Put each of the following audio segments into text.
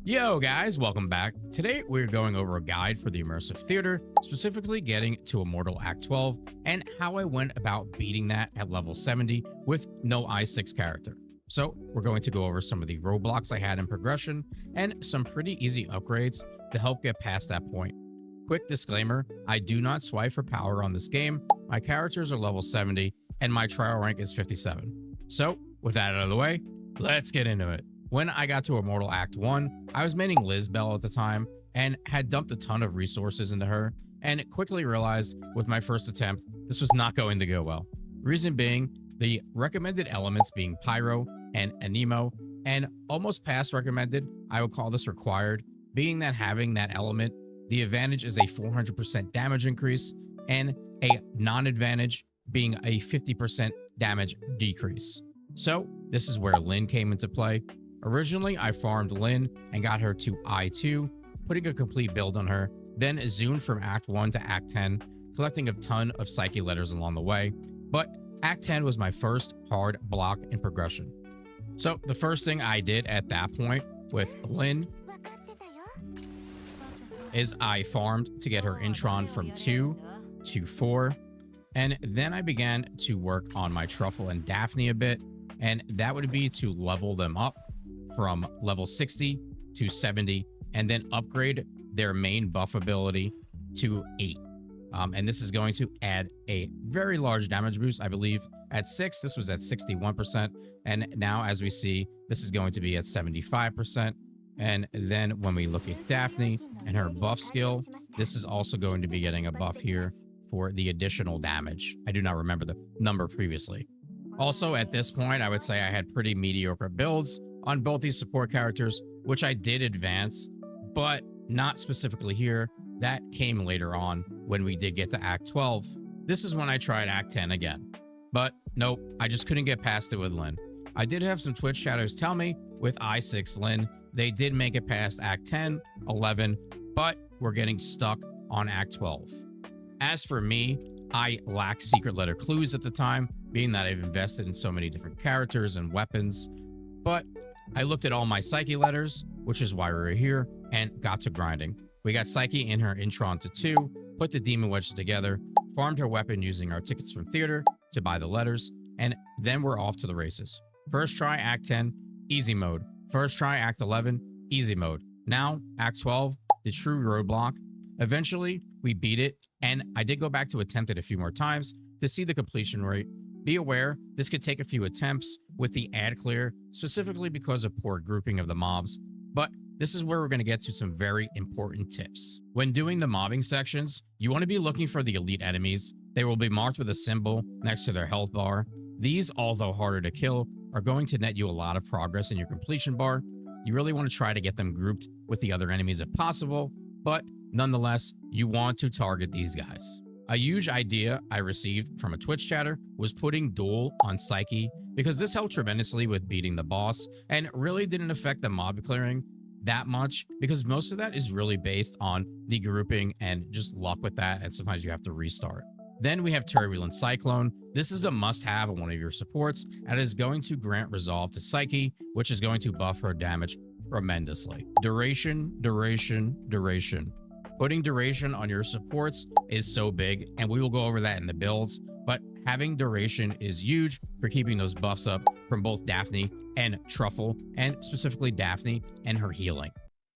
Yo guys, welcome back. Today we're going over a guide for the immersive theater, specifically getting to Immortal Act 12 and how I went about beating that at level 70 with no I6 character. So we're going to go over some of the roadblocks I had in progression and some pretty easy upgrades to help get past that point. Quick disclaimer, I do not swipe for power on this game. My characters are level 70 and my trial rank is 57. So with that out of the way, let's get into it. When I got to Immortal Act 1, I was maining Liz Bell at the time and had dumped a ton of resources into her and quickly realized with my first attempt, this was not going to go well. Reason being, the recommended elements being Pyro and Anemo and almost past recommended, I would call this required, being that having that element, the advantage is a 400% damage increase and a non-advantage being a 50% damage decrease. So this is where Lynn came into play. Originally, I farmed Lynn and got her to I2, putting a complete build on her, then zoomed from Act 1 to Act 10, collecting a ton of Psyche letters along the way, but Act 10 was my first hard block in progression. So the first thing I did at that point with Lynn is I farmed to get her Intron from 2 to 4, and then I began to work on my Truffle and Daphne a bit, and that would be to level them up from level 60 to 70 and then upgrade their main buff ability to 8. And this is going to add a very large damage boost. I believe at 6, this was at 61%. And now, as we see, this is going to be at 75%. And then when we look at Daphne and her buff skill, this is also going to be getting a buff here for the additional damage. I do not remember the number previously. Also, at this point, I would say I had pretty mediocre builds on both these support characters, which I did advance, but not specifically here. That came later on when we did get to Act 12. This is when I tried Act 10 again. But nope, I just couldn't get past it with Lynn. I did have some Twitch shadows tell me with I6 Lynn, they did make it past Act 10, 11, but we're getting stuck on Act 12. As for me, I lack secret letter clues at the time, being that I've invested in so many different characters and weapons, but I looked at all my Psyche letters, which is why we were here, and got to grinding. We got Psyche in her Intron to 2, put the Demon Wedges together, farmed her weapon using our tickets from theater to buy the letters, and then we're off to the races. First try Act 10, easy mode. First try Act 11, easy mode. Now, Act 12, the true roadblock. Eventually, we beat it, and I did go back to attempt it a few more times to see the completion rate. Be aware, this could take a few attempts with the ad clear, specifically because of poor grouping of the mobs, but this is where we're going to get to some very important tips. When doing the mobbing sections, you want to be looking for the elite enemies. They will be marked with a symbol next to their health bar. These, although harder to kill, are going to net you a lot of progress in your completion bar. You really want to try to get them grouped with the other enemies if possible, but nonetheless, you want to target these guys. A huge idea I received from a Twitch chatter was putting Duel on Psyche because this helped tremendously with beating the boss and really didn't affect the mob clearing that much because most of that is really based on the grouping and just luck with that, and sometimes you have to restart. Then we have Turbulent Cyclone. This is a must-have on one of your supports and is going to grant resolve to Psyche, which is going to buff her damage tremendously. Duration. Putting duration on your supports is so big, and we will go over that in the builds, but having duration is huge for keeping those buffs up from both Daphne and Truffle, and specifically Daphne and her healing.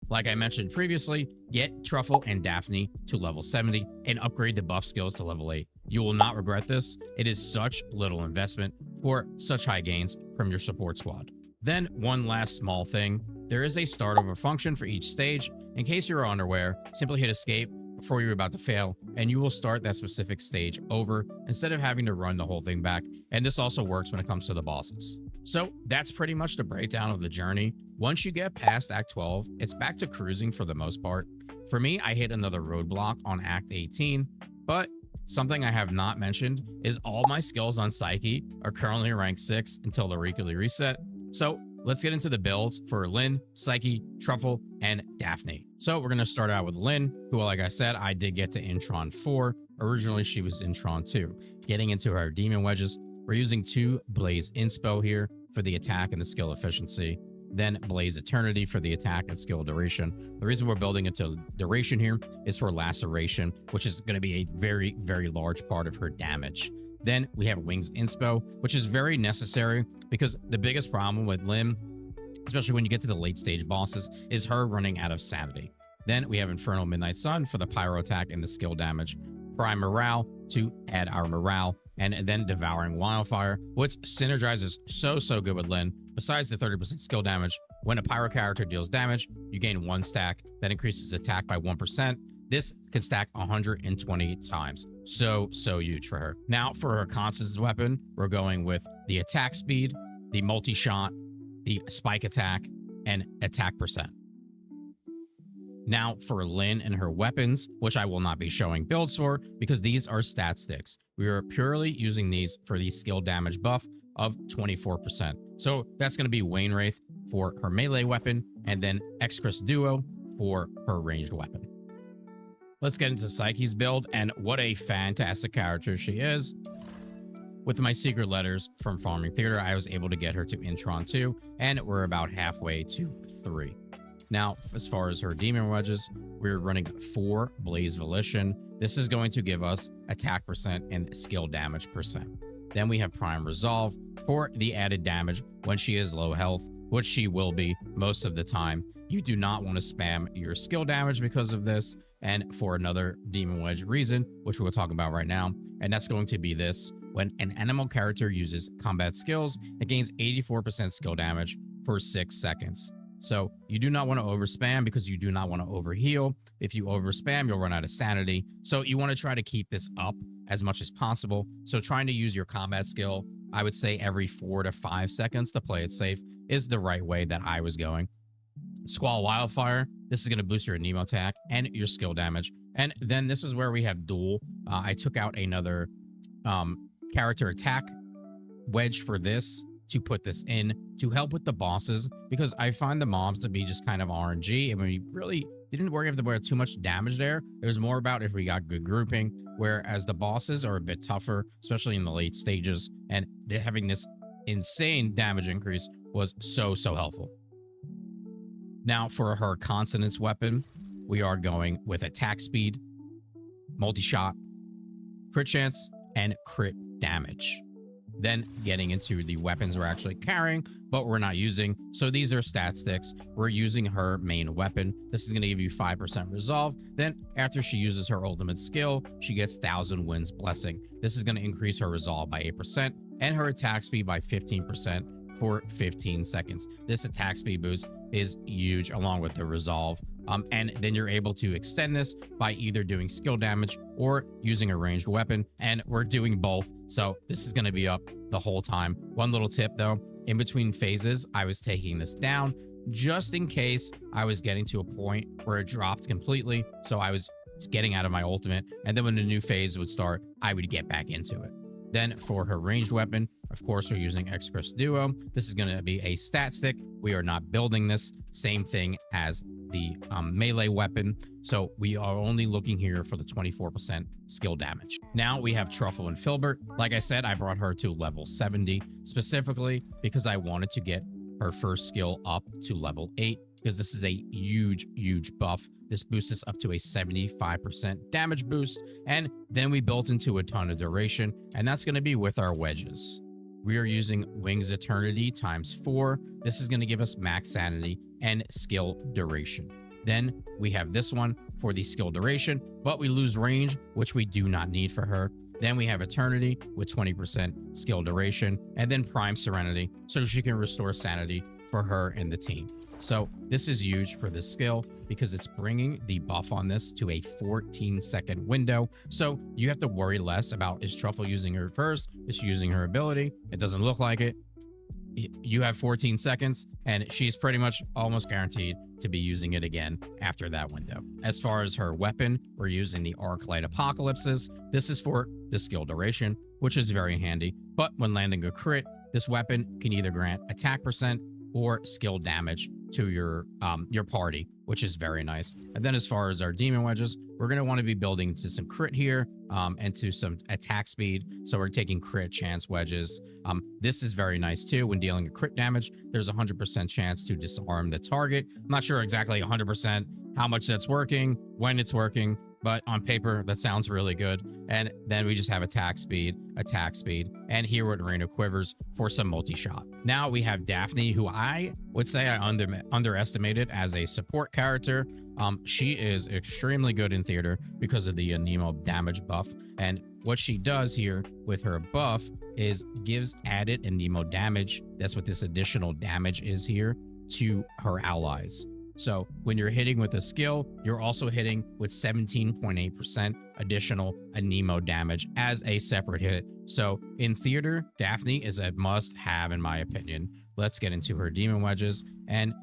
Like I mentioned previously, get Truffle and Daphne to level 70 and upgrade the buff skills to level 8. You will not regret this. It is such little investment for such high gains from your support squad. Then one last small thing, there is a start over function for each stage. In case you're unaware, simply hit escape before you're about to fail, and you will start that specific stage over instead of having to run the whole thing back. And this also works when it comes to the bosses. So that's pretty much the breakdown of the journey. Once you get past Act 12, it's back to cruising for the most part. For me, I hit another roadblock on Act 18, but something I have not mentioned is all my skills on Psyche are currently ranked 6 until the weekly reset. So let's get into the builds for Lynn, Psyche, Truffle, and Daphne. So we're going to start out with Lynn, who, like I said, I did get to Intron 4. Originally, she was Intron 2. Getting into her Demon Wedges, we're using 2 Blaze Inspo here for the attack and the skill efficiency. then Blaze Eternity for the attack and skill duration. The reason we're building it to duration here is for laceration, which is going to be a very, very large part of her damage. Then we have Wings Inspo, which is very necessary because the biggest problem with Lynn, especially when you get to the late stage bosses, is her running out of sanity. Then we have Infernal Midnight Sun for the pyro attack and the skill damage. Prime Morale to add our morale, and then Devouring Wildfire, which synergizes so good with Lynn. Besides the 30% skill damage, when a pyro character deals damage, you gain 1 stack that increases attack by 1%. This can stack 120 times. So huge for her. Now for her constants weapon, we're going with the attack speed, the multi-shot, the spike attack, and attack percent. Now for Lynn and her weapons, which I will not be showing builds for because these are stat sticks. We are purely using these for the skill damage buff of 24%. So that's going to be Wainwraith for her melee weapon and then X-Chris Duo for her ranged weapon. Let's get into Psyche's build, and what a fantastic character she is. With my secret letters from Farming Theater, I was able to get her to Intron 2, and we're about halfway to 3. Now, as far as her demon wedges, we're running 4 Blaze Volition. This is going to give us attack percent and skill damage percent. Then we have Prime Resolve for the added damage when she is low health, which she will be most of the time. You do not want to spam your skill damage because of this, and for another demon wedge reason, which we'll talk about right now, and that's going to be this. When an animal character uses combat skills, it gains 84% skill damage for 6 seconds. So you do not want to overspam because you do not want to overheal. If you overspam, you'll run out of sanity. So you want to try to keep this up as much as possible. So trying to use your combat skill, I would say every 4 to 5 seconds to play it safe is the right way that I was going. Squall Wildfire, this is going to boost your Nemo attack and your skill damage. And then this is where we have duel. I took out another character attack wedge for this to put this in to help with the bosses, because I find the mobs to be just kind of RNG, and we really didn't worry if there were too much damage there. It was more about if we got good grouping, whereas the bosses are a bit tougher, especially in the late stages, and having this insane damage increase was so helpful. Now for her consonance weapon, we are going with attack speed, multi-shot, crit chance, and crit damage. Then getting into the weapons we're actually carrying, but we're not using. So these are stat sticks. We're using her main weapon. This is going to give you 5% resolve. Then after she uses her ultimate skill, she gets 1,000 Winds Blessing. This is going to increase her resolve by 8% and her attack speed by 15% for 15 seconds. This attack speed boost is huge along with the resolve. And then you're able to extend this by either doing skill damage or using a ranged weapon, and we're doing both, so this is going to be up the whole time. One little tip though, in between phases, I was taking this down just in case I was getting to a point where it dropped completely, so I was getting out of my ultimate, and then when the new phase would start, I would get back into it. Then for her ranged weapon, of course, we're using X-Chris Duo. This is going to be a stat stick. We are not building this. Same thing as the melee weapon. So we are only looking here for the 24% skill damage. Now we have Truffle and Filbert. Like I said, I brought her to level 70 specifically because I wanted to get her first skill up to level 8, because this is a huge buff. This boosts us up to a 75% damage boost, and then we built into a ton of duration, and that's going to be with our wedges. We are using Wings Eternity times 4. This is going to give us max sanity and skill duration. Then we have this one for the skill duration, but we lose range, which we do not need for her. Then we have Eternity with 20% skill duration, and then Prime Serenity, so she can restore sanity for her and the team. So this is huge for this skill because it's bringing the buff on this to a 14-second window. So you have to worry less about, is Truffle using her first? Is she using her ability? It doesn't look like it. You have 14 seconds and she's pretty much almost guaranteed to be using it again after that window. As far as her weapon, we're using the Arclight Apocalypses. This is for the skill duration, which is very handy. But when landing a crit, this weapon can either grant attack percent or skill damage to your party, which is very nice. And then as far as our demon wedges, we're going to want to be building to some crit here and to some attack speed. So we're taking crit chance wedges. This is very nice too. When dealing a crit damage, there's a 100% chance to disarm the target. I'm not sure exactly 100% how much that's working, when it's working, but on paper, that sounds really good. And then we just have attack speed, and here with Arena Quivers for some multi-shot. Now we have Daphne, who I would say I underestimated as a support character. She is extremely good in theater because of the Nemo damage buff. And what she does here with her buff is gives added Nemo damage. That's what this additional damage is here to her allies. So when you're hitting with a skill, you're also hitting with 17.8% additional Nemo damage as a separate hit. So in theater, Daphne is a must-have in my opinion. Let's get into her demon wedges. And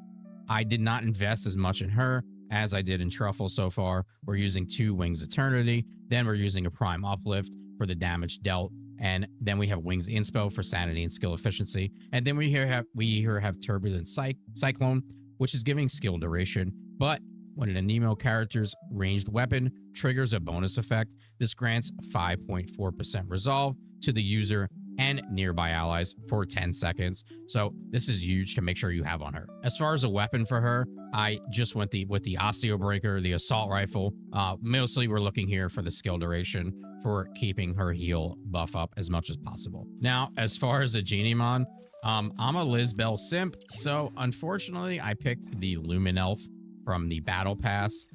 I did not invest as much in her as I did in Truffle so far. We're using 2 Wings Eternity. Then we're using a Prime Uplift for the damage dealt. And then we have Wings Inspo for sanity and skill efficiency. And then we here have Turbulent Cyclone, which is giving skill duration. But when an Nemo character's ranged weapon triggers a bonus effect, this grants 5.4% resolve to the user and nearby allies for 10 seconds. So this is huge to make sure you have on her. As far as a weapon for her, I just went with the Osteo Breaker, the assault rifle. Mostly we're looking here for the skill duration for keeping her heal buff up as much as possible. Now, as far as a Geniemon, I'm a Liz Bell simp, so unfortunately I picked the Lumen Elf from the Battle Pass.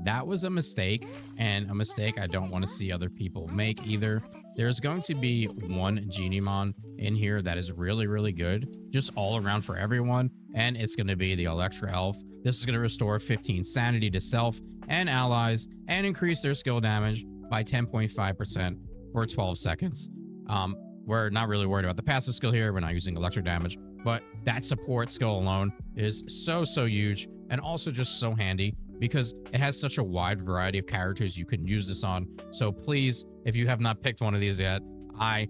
That was a mistake, and a mistake I don't want to see other people make either. There's going to be one Geniemon in here that is really, really good, just all around for everyone, and it's going to be the Electra Elf. This is going to restore 15 sanity to self and allies and increase their skill damage by 10.5% for 12 seconds. We're not really worried about the passive skill here. We're not using electric damage, but that support skill alone is so huge and also just so handy because it has such a wide variety of characters you can use this on. So please, if you have not picked one of these yet, I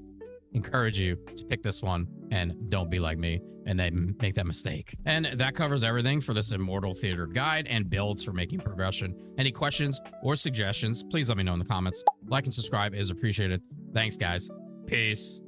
encourage you to pick this one and don't be like me and then make that mistake. And that covers everything for this Immortal Theater guide and builds for making progression. Any questions or suggestions, please let me know in the comments. Like and subscribe is appreciated. Thanks, guys. Peace.